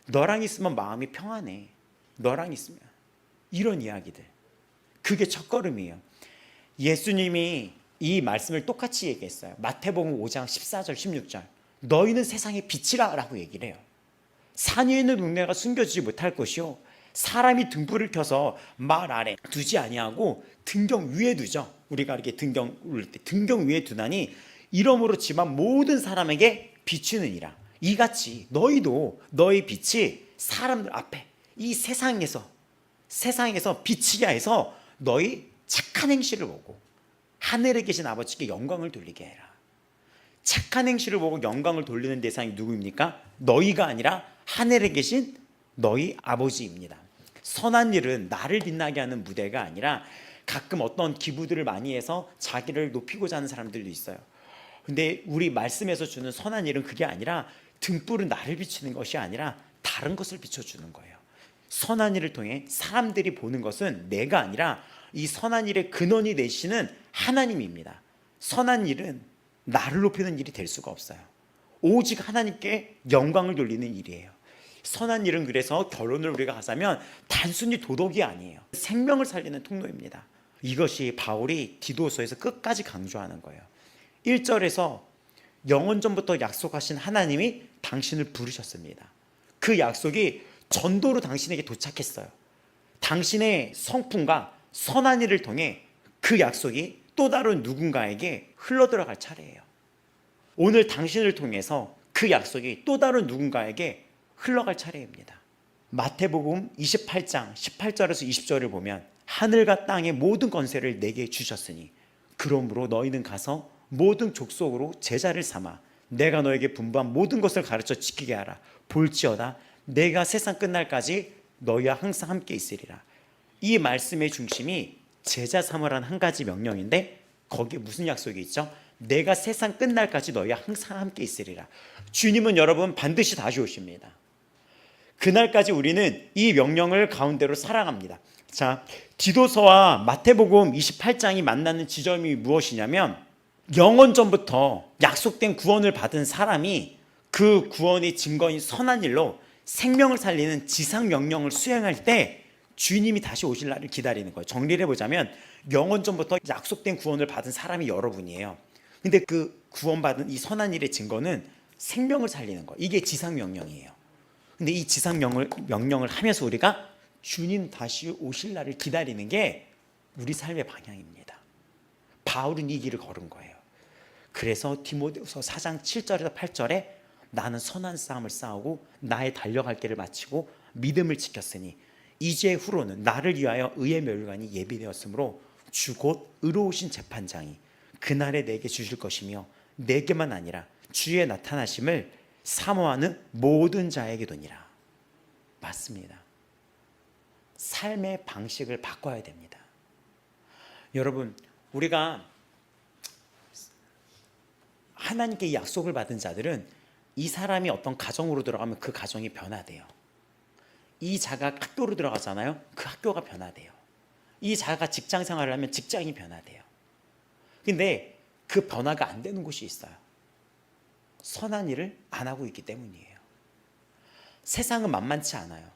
너랑 있으면 마음이 평안해. 너랑 있으면. 이런 이야기들. 그게 첫 걸음이에요. 예수님이 이 말씀을 똑같이 얘기했어요. 마태복음 5장 14절 16절. 너희는 세상의 빛이라 라고 얘기를 해요. 산 위에 있는 동네가 숨겨지지 못할 것이요 사람이 등불을 켜서 말 아래 두지 아니하고 등경 위에 두죠. 우리가 이렇게 등경 올릴 때 등경 위에 두나니 이러므로 지만 모든 사람에게 비추느니라. 이같이 너희도 너희 빛이 사람들 앞에 이 세상에서 비치게 해서 너희 착한 행실을 보고 하늘에 계신 아버지께 영광을 돌리게 해라. 착한 행실을 보고 영광을 돌리는 대상이 누구입니까? 너희가 아니라 하늘에 계신 너희 아버지입니다. 선한 일은 나를 빛나게 하는 무대가 아니라 가끔 어떤 기부들을 많이 해서 자기를 높이고자 하는 사람들도 있어요. 근데 우리 말씀에서 주는 선한 일은 그게 아니라 등불은 나를 비추는 것이 아니라 다른 것을 비춰주는 거예요. 선한 일을 통해 사람들이 보는 것은 내가 아니라 이 선한 일의 근원이 되시는 하나님입니다. 선한 일은 나를 높이는 일이 될 수가 없어요. 오직 하나님께 영광을 돌리는 일이에요. 선한 일은 그래서 결론을 우리가 하자면 단순히 도덕이 아니에요. 생명을 살리는 통로입니다. 이것이 바울이 디도서에서 끝까지 강조하는 거예요. 1절에서 영원전부터 약속하신 하나님이 당신을 부르셨습니다. 그 약속이 전도로 당신에게 도착했어요. 당신의 성품과 선한 일을 통해 그 약속이 또 다른 누군가에게 흘러들어갈 차례예요. 오늘 당신을 통해서 그 약속이 또 다른 누군가에게 흘러갈 차례입니다. 마태복음 28장 18절에서 20절을 보면 하늘과 땅의 모든 권세를 내게 주셨으니 그러므로 너희는 가서 모든 족속으로 제자를 삼아 내가 너에게 분부한 모든 것을 가르쳐 지키게 하라. 볼지어다 내가 세상 끝날까지 너희와 항상 함께 있으리라. 이 말씀의 중심이 제자 삼으라는 한 가지 명령인데 거기에 무슨 약속이 있죠? 내가 세상 끝날까지 너희와 항상 함께 있으리라. 주님은 여러분 반드시 다시 오십니다. 그날까지 우리는 이 명령을 가운데로 살아갑니다. 자, 디도서와 마태복음 28장이 만나는 지점이 무엇이냐면 영원전부터 약속된 구원을 받은 사람이 그 구원의 증거인 선한 일로 생명을 살리는 지상명령을 수행할 때 주님이 다시 오실 날을 기다리는 거예요. 정리를 해보자면 영원전부터 약속된 구원을 받은 사람이 여러분이에요. 근데 그 구원받은 이 선한 일의 증거는 생명을 살리는 거. 이게 지상명령이에요. 근데 이 지상명령을 하면서 우리가 주님 다시 오실 날을 기다리는 게 우리 삶의 방향입니다. 바울은 이 길을 걸은 거예요. 그래서 디모데후서 4장 7절에서 8절에 나는 선한 싸움을 싸우고 나의 달려갈 길을 마치고 믿음을 지켰으니 이제 후로는 나를 위하여 의의 멸관이 예비되었으므로 주 곧 의로우신 재판장이 그날에 내게 주실 것이며 내게만 아니라 주의 나타나심을 사모하는 모든 자에게 도니라. 맞습니다. 삶의 방식을 바꿔야 됩니다. 여러분, 우리가 하나님께 약속을 받은 자들은 이 사람이 어떤 가정으로 들어가면 그 가정이 변화돼요. 이 자가 학교로 들어가잖아요. 그 학교가 변화돼요. 이 자가 직장 생활을 하면 직장이 변화돼요. 근데 그 변화가 안 되는 곳이 있어요. 선한 일을 안 하고 있기 때문이에요. 세상은 만만치 않아요.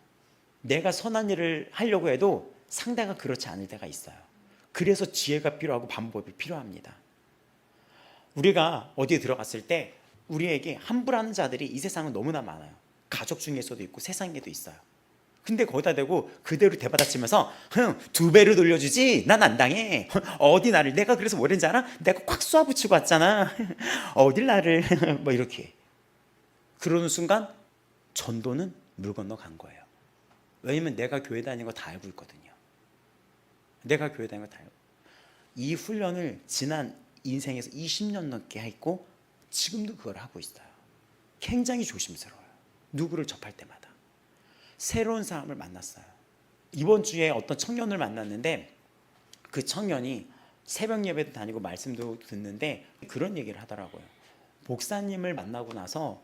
내가 선한 일을 하려고 해도 상대가 그렇지 않을 때가 있어요. 그래서 지혜가 필요하고 방법이 필요합니다. 우리가 어디에 들어갔을 때 우리에게 함부로하는 자들이 이 세상은 너무나 많아요. 가족 중에서도 있고 세상에도 있어요. 근데 거기다 대고 그대로 대받아치면서 2배로 돌려주지 난 안 당해. 어디 나를 내가 그래서 뭐랬는지 알아? 내가 콱 쏘아붙이고 왔잖아. 어딜 나를 뭐 이렇게 그러는 순간 전도는 물 건너 간 거예요. 왜냐면 내가 교회 다니는 거 다 알고 있거든요. 내가 교회 다니는 거 다 알고. 이 훈련을 지난 인생에서 20년 넘게 했고 지금도 그걸 하고 있어요. 굉장히 조심스러워요. 누구를 접할 때마다. 새로운 사람을 만났어요. 이번 주에 어떤 청년을 만났는데 그 청년이 새벽 예배도 다니고 말씀도 듣는데 그런 얘기를 하더라고요. 목사님을 만나고 나서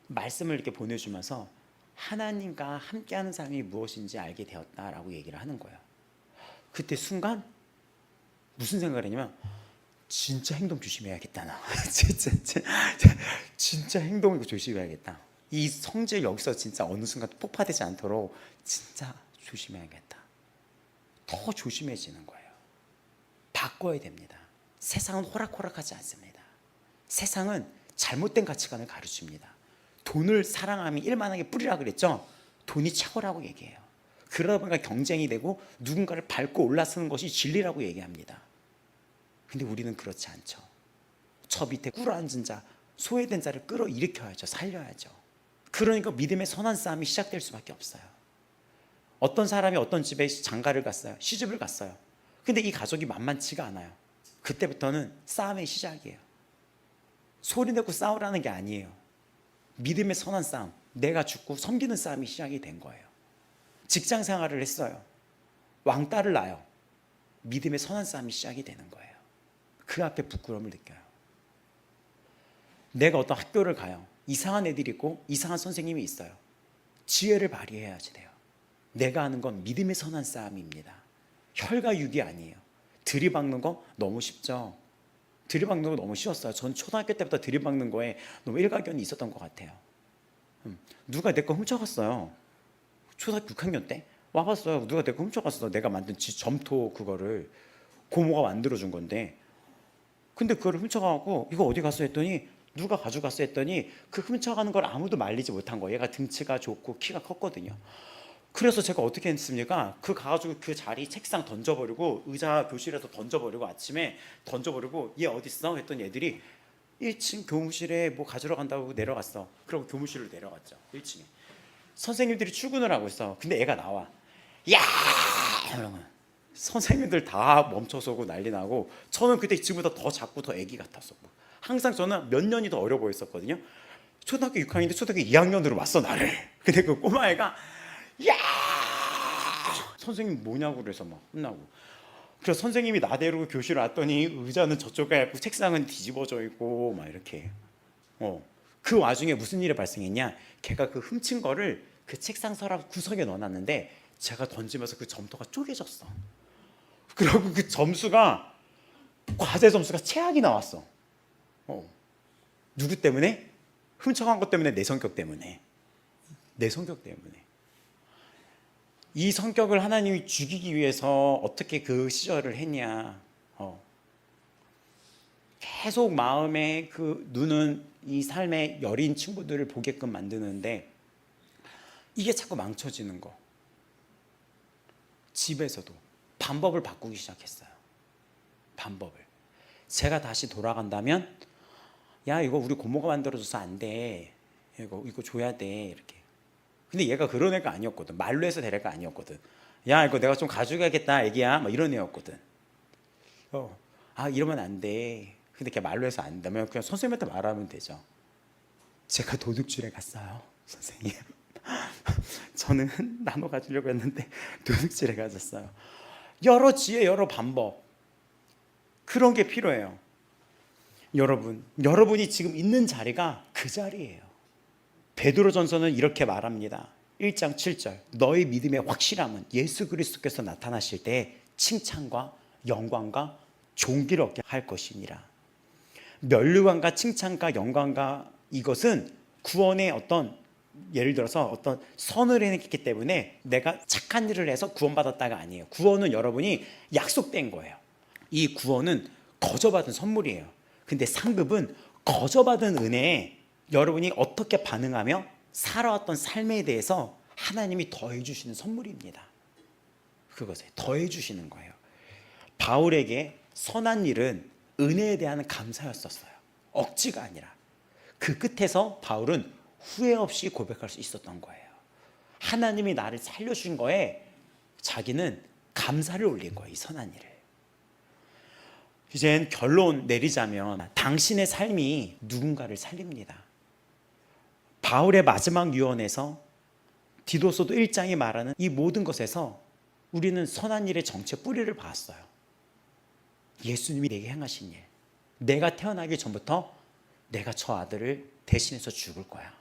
말씀을 이렇게 보내주면서 하나님과 함께하는 삶이 무엇인지 알게 되었다라고 얘기를 하는 거예요. 그때 순간 무슨 생각을 했냐면 진짜 행동 조심해야겠다 나. 진짜 행동 조심해야겠다. 이 성질 여기서 진짜 어느 순간 폭파되지 않도록 진짜 조심해야겠다. 더 조심해지는 거예요. 바꿔야 됩니다. 세상은 호락호락하지 않습니다. 세상은 잘못된 가치관을 가르칩니다. 돈을 사랑하면 일만하게 뿌리라 그랬죠. 돈이 최고라고 얘기해요. 그러다 보니까 경쟁이 되고 누군가를 밟고 올라서는 것이 진리라고 얘기합니다. 근데 우리는 그렇지 않죠. 저 밑에 꿇어앉은 자, 소외된 자를 끌어일으켜야죠. 살려야죠. 그러니까 믿음의 선한 싸움이 시작될 수밖에 없어요. 어떤 사람이 어떤 집에 장가를 갔어요. 시집을 갔어요. 근데 이 가족이 만만치가 않아요. 그때부터는 싸움의 시작이에요. 소리내고 싸우라는 게 아니에요. 믿음의 선한 싸움, 내가 죽고 섬기는 싸움이 시작이 된 거예요. 직장 생활을 했어요. 왕따를 낳아요. 믿음의 선한 싸움이 시작이 되는 거예요. 그 앞에 부끄러움을 느껴요. 내가 어떤 학교를 가요. 이상한 애들이 있고 이상한 선생님이 있어요. 지혜를 발휘해야지 돼요. 내가 하는 건 믿음의 선한 싸움입니다. 혈과 육이 아니에요. 들이박는 거 너무 쉽죠. 들이박는 거 너무 쉬웠어요. 전 초등학교 때부터 들이박는 거에 너무 일가견이 있었던 것 같아요. 누가 내 거 훔쳐갔어요. 초등학교 6학년 때 와봤어요. 누가 내 거 훔쳐갔어. 내가 만든 점토 그거를 고모가 만들어준 건데, 근데 그거를 훔쳐가고 이거 어디 갔어 했더니 누가 가져갔어 했더니 그 훔쳐가는 걸 아무도 말리지 못한 거예요. 얘가 등치가 좋고 키가 컸거든요. 그래서 제가 어떻게 했습니까? 그 가가지고 그 자리 책상 던져버리고 의자 교실에서 던져버리고 아침에 던져버리고 얘 어딨어? 했더니 애들이 1층 교무실에 뭐 가지러 간다고 내려갔어. 그러고 교무실로 내려갔죠. 1층에 선생님들이 출근을 하고 있어. 근데 애가 나와. 야! 이러면 선생님들 다 멈춰서고 난리 나고, 저는 그때 지금보다 더 작고 더 애기 같았었고, 항상 저는 몇 년이 더 어려 보였었거든요. 초등학교 6학년인데 초등학교 2학년으로 왔어 나를. 근데 그 꼬마애가 야! 선생님 뭐냐고 그래서 막 혼나고. 그래서 선생님이 나대로 교실 왔더니 의자는 저쪽에 있고 책상은 뒤집어져 있고 막 이렇게. 그 와중에 무슨 일이 발생했냐? 걔가 그 훔친 거를 그 책상 서랍 구석에 넣어놨는데 제가 던지면서 그 점토가 쪼개졌어. 그리고 그 점수가, 과제 점수가 최악이 나왔어. 누구 때문에? 훔쳐간 것 때문에. 내 성격 때문에. 내 성격 때문에. 이 성격을 하나님이 죽이기 위해서 어떻게 그 시절을 했냐. 계속 마음에 그 눈은 이 삶의 여린 친구들을 보게끔 만드는데 이게 자꾸 망쳐지는 거. 집에서도 방법을 바꾸기 시작했어요. 방법을. 제가 다시 돌아간다면, 야 이거 우리 고모가 만들어줘서 안 돼. 이거 줘야 돼. 이렇게. 근데 얘가 그런 애가 아니었거든. 말로 해서 될 애가 아니었거든. 야 이거 내가 좀 가져가야겠다 애기야. 막 이런 애였거든. 이러면 안 돼. 근데 걔 말로 해서 안 되면 그냥 선생님한테 말하면 되죠. 제가 도둑질에 갔어요. 선생님. 저는 나눠 가지려고 했는데 도둑질에 가졌어요. 여러 지혜, 여러 방법, 그런 게 필요해요. 여러분이 지금 있는 자리가 그 자리예요. 베드로전서는 이렇게 말합니다. 1장 7절. 너의 믿음의 확실함은 예수 그리스도께서 나타나실 때 칭찬과 영광과 존귀를 얻게 할 것이니라. 면류관과 칭찬과 영광과 이것은 구원의 어떤, 예를 들어서 어떤 선을 했기 때문에 내가 착한 일을 해서 구원받았다가 아니에요. 구원은 여러분이 약속된 거예요. 이 구원은 거저받은 선물이에요. 근데 상급은 거저받은 은혜에 여러분이 어떻게 반응하며 살아왔던 삶에 대해서 하나님이 더해 주시는 선물입니다. 그것에 더해 주시는 거예요. 바울에게 선한 일은 은혜에 대한 감사였었어요. 억지가 아니라. 그 끝에서 바울은 후회 없이 고백할 수 있었던 거예요. 하나님이 나를 살려준 거에 자기는 감사를 올린 거예요. 이 선한 일을. 이젠 결론 내리자면 당신의 삶이 누군가를 살립니다. 바울의 마지막 유언에서 디도서도 1장이 말하는 이 모든 것에서 우리는 선한 일의 정체 뿌리를 봤어요. 예수님이 내게 행하신 일. 내가 태어나기 전부터 내가 저 아들을 대신해서 죽을 거야.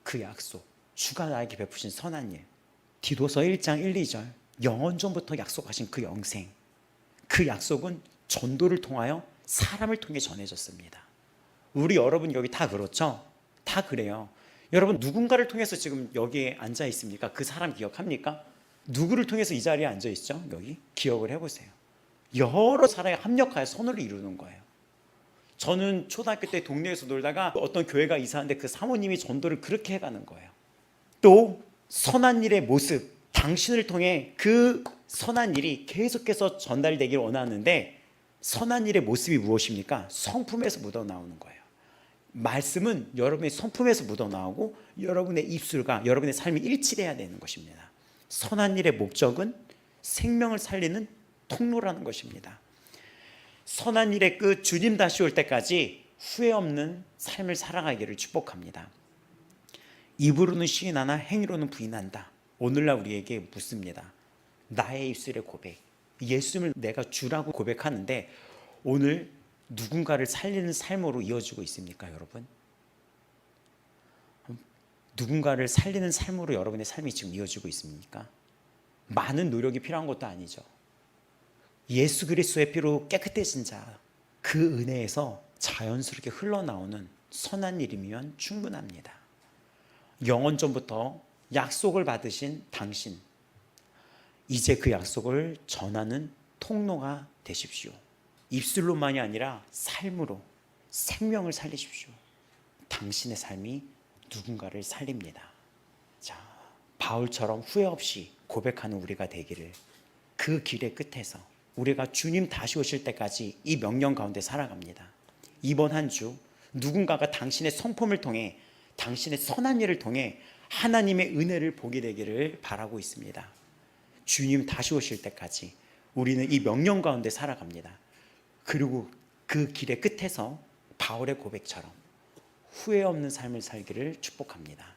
그 약속. 주가 나에게 베푸신 선한 일. 디도서 1장 1, 2절. 영원전부터 약속하신 그 영생. 그 약속은 전도를 통하여 사람을 통해 전해졌습니다. 우리 여러분 여기 다 그렇죠? 다 그래요. 여러분 누군가를 통해서 지금 여기에 앉아 있습니까? 그 사람 기억합니까? 누구를 통해서 이 자리에 앉아 있죠? 여기 기억을 해보세요. 여러 사람이 합력하여 선을 이루는 거예요. 저는 초등학교 때 동네에서 놀다가 어떤 교회가 이사하는데 그 사모님이 전도를 그렇게 해가는 거예요. 또 선한 일의 모습, 당신을 통해 그 선한 일이 계속해서 전달되기를 원하는데 선한 일의 모습이 무엇입니까? 성품에서 묻어나오는 거예요. 말씀은 여러분의 성품에서 묻어나오고 여러분의 입술과 여러분의 삶이 일치해야 되는 것입니다. 선한 일의 목적은 생명을 살리는 통로라는 것입니다. 선한 일의 끝, 주님 다시 올 때까지 후회 없는 삶을 살아가기를 축복합니다. 입으로는 시인하나 행위로는 부인한다. 오늘날 우리에게 묻습니다. 나의 입술의 고백, 예수님을 내가 주라고 고백하는데 오늘 누군가를 살리는 삶으로 이어지고 있습니까, 여러분? 누군가를 살리는 삶으로 여러분의 삶이 지금 이어지고 있습니까? 많은 노력이 필요한 것도 아니죠. 예수 그리스도의 피로 깨끗해진 자, 그 은혜에서 자연스럽게 흘러나오는 선한 일이면 충분합니다. 영원전부터 약속을 받으신 당신, 이제 그 약속을 전하는 통로가 되십시오. 입술로만이 아니라 삶으로 생명을 살리십시오. 당신의 삶이 누군가를 살립니다. 자, 바울처럼 후회 없이 고백하는 우리가 되기를, 그 길의 끝에서 우리가 주님 다시 오실 때까지 이 명령 가운데 살아갑니다. 이번 한 주 누군가가 당신의 성품을 통해, 당신의 선한 일을 통해 하나님의 은혜를 보게 되기를 바라고 있습니다. 주님 다시 오실 때까지 우리는 이 명령 가운데 살아갑니다. 그리고 그 길의 끝에서 바울의 고백처럼 후회 없는 삶을 살기를 축복합니다.